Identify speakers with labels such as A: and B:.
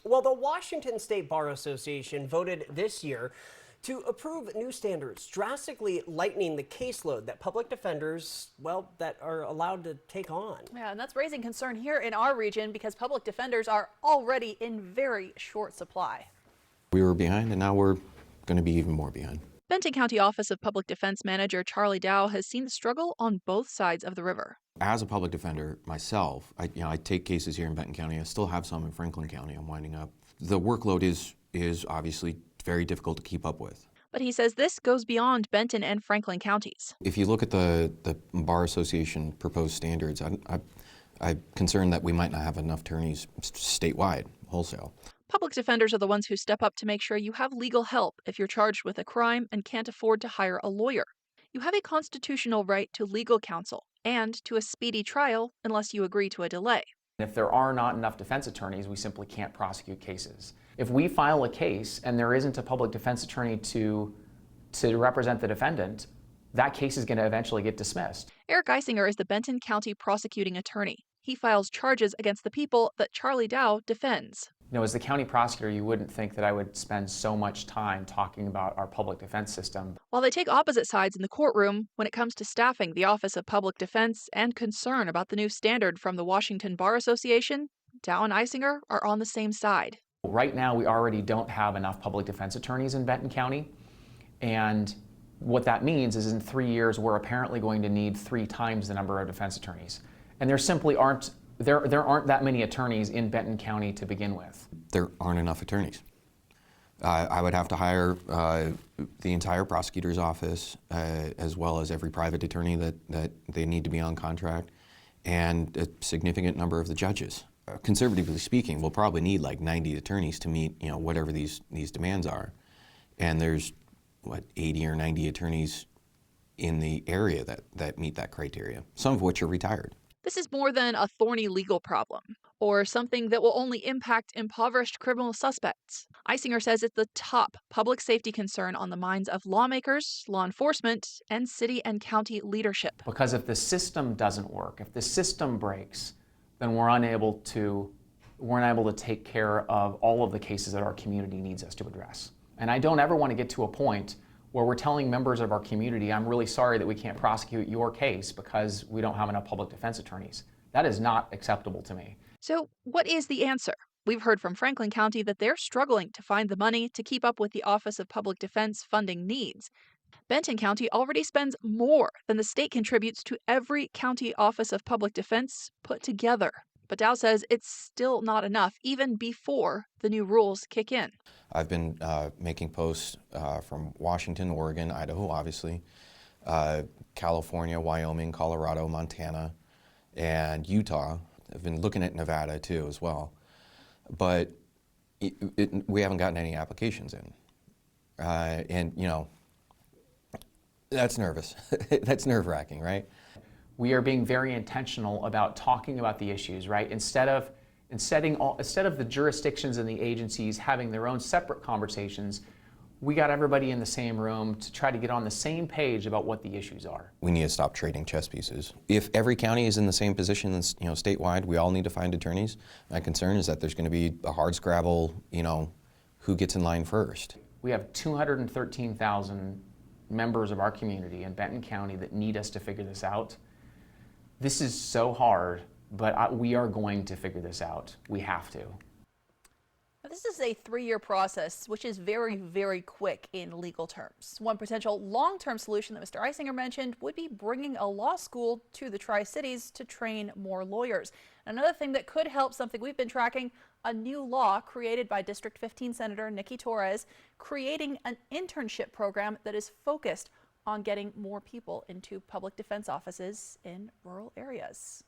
A: Well, the Washington State Bar Association voted this year to approve new standards, drastically lightening the caseload that public defenders, well, that are allowed to take on.
B: Yeah, and that's raising concern here in our region because public defenders are already in very short supply.
C: We were behind, and now we're going to be even more behind.
B: Benton County Office of Public Defense Manager Charlie Dow has seen the struggle on both sides of the river.
C: As a public defender myself, I take cases here in Benton County. I still have some in Franklin County. I'm winding up. The workload is obviously very difficult to keep up with.
B: But he says this goes beyond Benton and Franklin counties.
C: If you look at the Bar Association proposed standards, I'm concerned that we might not have enough attorneys statewide, wholesale.
B: Public defenders are the ones who step up to make sure you have legal help if you're charged with a crime and can't afford to hire a lawyer. You have a constitutional right to legal counsel and to a speedy trial unless you agree to a delay.
D: If there are not enough defense attorneys, we simply can't prosecute cases. If we file a case and there isn't a public defense attorney to represent the defendant, that case is going to eventually get dismissed.
B: Eric Eisinger is the Benton County prosecuting attorney. He files charges against the people that Charlie Dow defends.
D: You know, as the county prosecutor, you wouldn't think that I would spend so much time talking about our public defense system.
B: While they take opposite sides in the courtroom, when it comes to staffing the Office of Public Defense and concern about the new standard from the Washington Bar Association, Dow and Eisinger are on the same side.
D: Right now, we already don't have enough public defense attorneys in Benton County. And what that means is in 3 years, we're apparently going to need 3 times the number of defense attorneys. And there simply aren't There aren't that many attorneys in Benton County to begin with.
C: There aren't enough attorneys. I would have to hire the entire prosecutor's office, as well as every private attorney that they need to be on contract, and a significant number of the judges. Conservatively speaking, we'll probably need like 90 attorneys to meet, whatever these demands are. And there's, 80 or 90 attorneys in the area that meet that criteria, some of which are retired.
B: This is more than a thorny legal problem, or something that will only impact impoverished criminal suspects. Eisinger says it's the top public safety concern on the minds of lawmakers, law enforcement, and city and county leadership.
D: Because if the system doesn't work, if the system breaks, then we're unable to take care of all of the cases that our community needs us to address. And I don't ever want to get to a point where we're telling members of our community, I'm really sorry that we can't prosecute your case because we don't have enough public defense attorneys. That is not acceptable to me.
B: So what is the answer? We've heard from Franklin County that they're struggling to find the money to keep up with the Office of Public Defense funding needs. Benton County already spends more than the state contributes to every county Office of Public Defense put together. But Dow says it's still not enough, even before the new rules kick in.
C: I've been making posts from Washington, Oregon, Idaho, obviously, California, Wyoming, Colorado, Montana, and Utah. I've been looking at Nevada, too, as well. But we haven't gotten any applications in. And, that's nervous. That's nerve-wracking, right?
D: We are being very intentional about talking about the issues, right? Instead of the jurisdictions and the agencies having their own separate conversations, we got everybody in the same room to try to get on the same page about what the issues are.
C: We need to stop trading chess pieces. If every county is in the same position as, statewide, we all need to find attorneys. My concern is that there's going to be a hard scrabble, who gets in line first.
D: We have 213,000 members of our community in Benton County that need us to figure this out. This is so hard, but we are going to figure this out. We have to.
B: This is a 3-year process, which is very, very quick in legal terms. One potential long-term solution that Mr. Eisinger mentioned would be bringing a law school to the Tri-Cities to train more lawyers. Another thing that could help, something we've been tracking, a new law created by District 15 Senator Nikki Torres, creating an internship program that is focused on getting more people into public defense offices in rural areas.